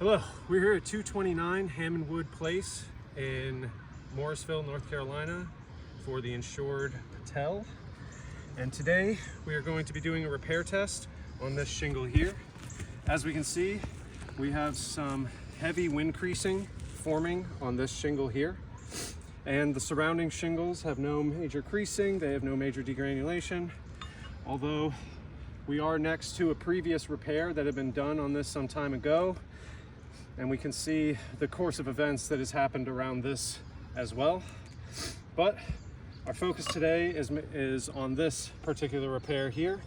Hello, we're here at 229 Hammond Wood Place in Morrisville, North Carolina for the insured Patel. And today we are going to be doing a repair test on this shingle here. As we can see, we have some heavy wind creasing forming on this shingle here. And the surrounding shingles have no major creasing, they have no major degranulation. Although we are next to a previous repair that had been done on this some time ago, and we can see the course of events that has happened around this as well. But our focus today is on this particular repair here,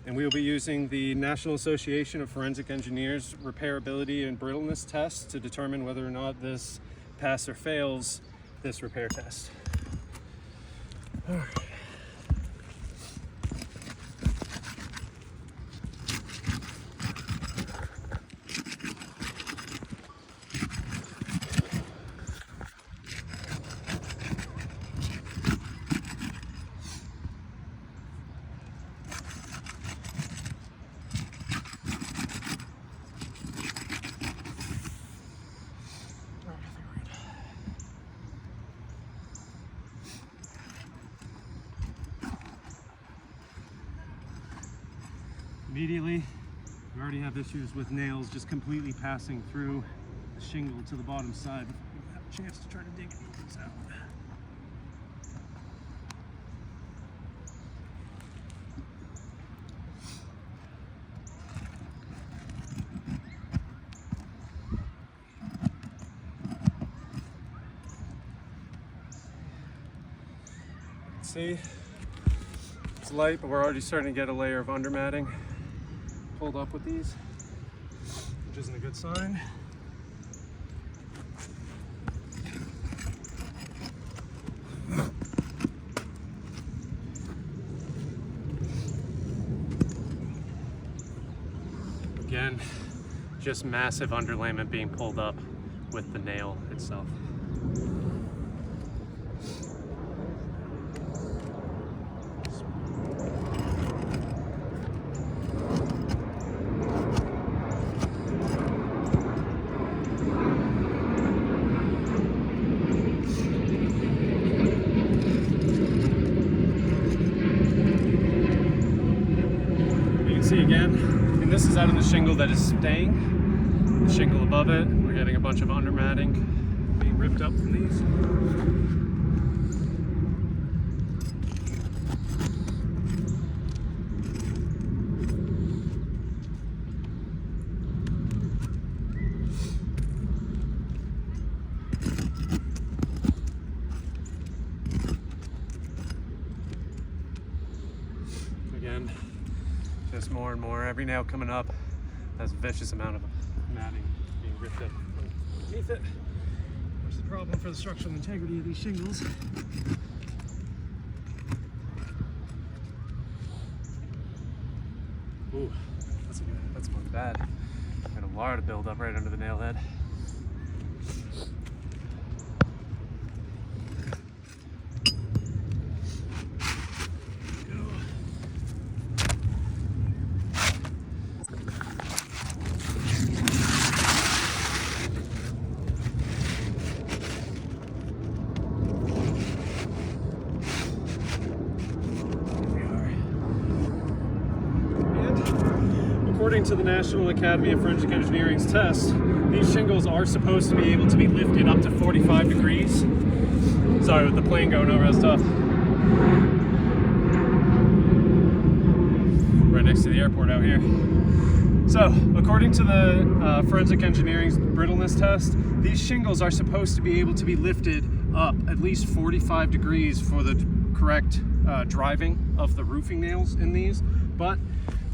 and we will be using the National Association of Forensic Engineers repairability and brittleness test to determine whether or not this passes or fails this repair test. All right. Immediately, we already have issues with nails just completely passing through the shingle to the bottom side before we have a chance to try to dig these out. See, it's light, but we're already starting to get a layer of undermatting pulled up with these, which isn't a good sign. Again, just massive underlayment being pulled up with the nail itself. See again, and this is out of the shingle that is staying. The shingle above it, we're getting a bunch of undermatting being ripped up from these. Again, just more and more. Every nail coming up has a vicious amount of matting being ripped up underneath it, which is a problem for the structural integrity of these shingles. Ooh, that's one bad. Got a lot of build up right under the nail head. According to the National Academy of Forensic Engineering's test, these shingles are supposed to be able to be lifted up to 45 degrees. Sorry, with the plane going over, that's tough. Right next to the airport out here. So, according to the Forensic Engineering's brittleness test, these shingles are supposed to be able to be lifted up at least 45 degrees for the correct driving of the roofing nails in these. But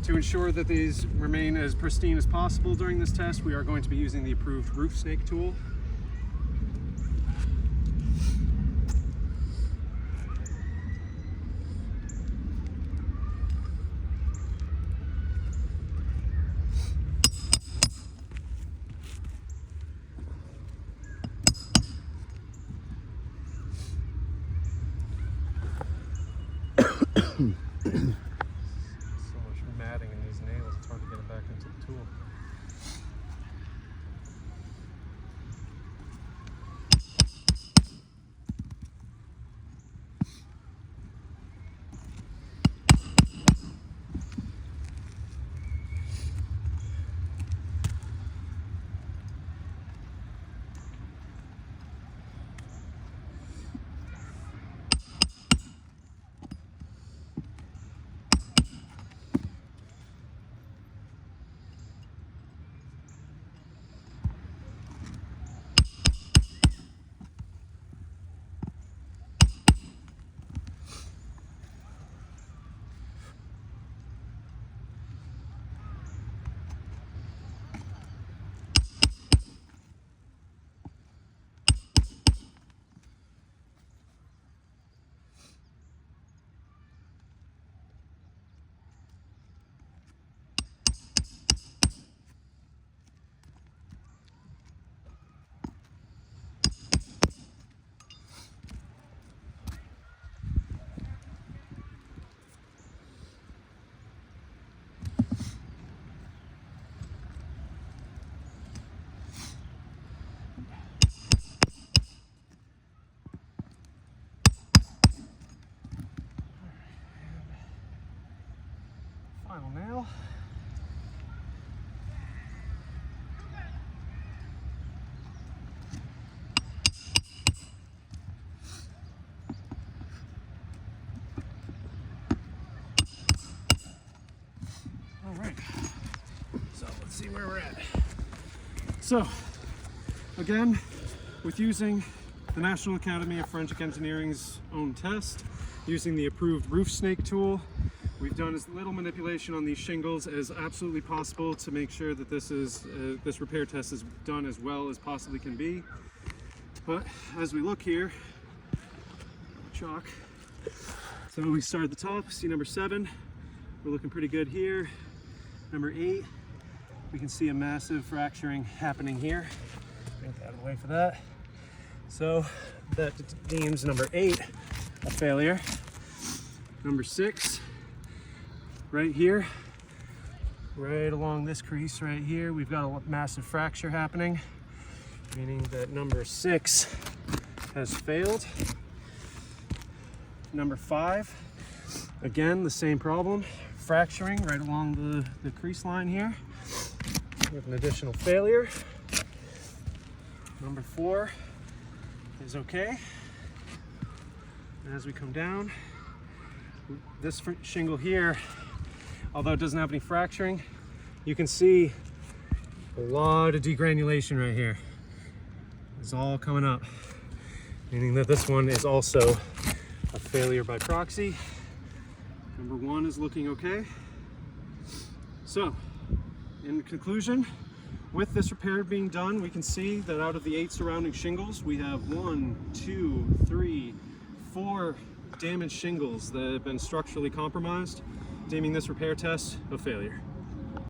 to ensure that these remain as pristine as possible during this test, we are going to be using the approved roof snake tool. So much matting in these nails, it's hard to get it back into the tool. where we're at. So, again, with using the National Academy of Forensic Engineering's own test, using the approved roof snake tool, we've done as little manipulation on these shingles as absolutely possible to make sure that this repair test is done as well as possibly can be. But as we look here, chalk. So we start at the top, see number 7. We're looking pretty good here. Number 8, we can see a massive fracturing happening here. Get out of the way for that. So that deems number 8 a failure. Number 6, right here, right along this crease right here, we've got a massive fracture happening, meaning that number 6 has failed. Number 5, again, the same problem, fracturing right along the crease line here. We have an additional failure. Number 4 is okay. And as we come down, this shingle here, although it doesn't have any fracturing, you can see a lot of degranulation right here. It's all coming up, meaning that this one is also a failure by proxy. Number 1 is looking okay. So, in conclusion, with this repair being done, we can see that out of the 8 surrounding shingles, we have 1, 2, 3, 4 damaged shingles that have been structurally compromised, deeming this repair test a failure.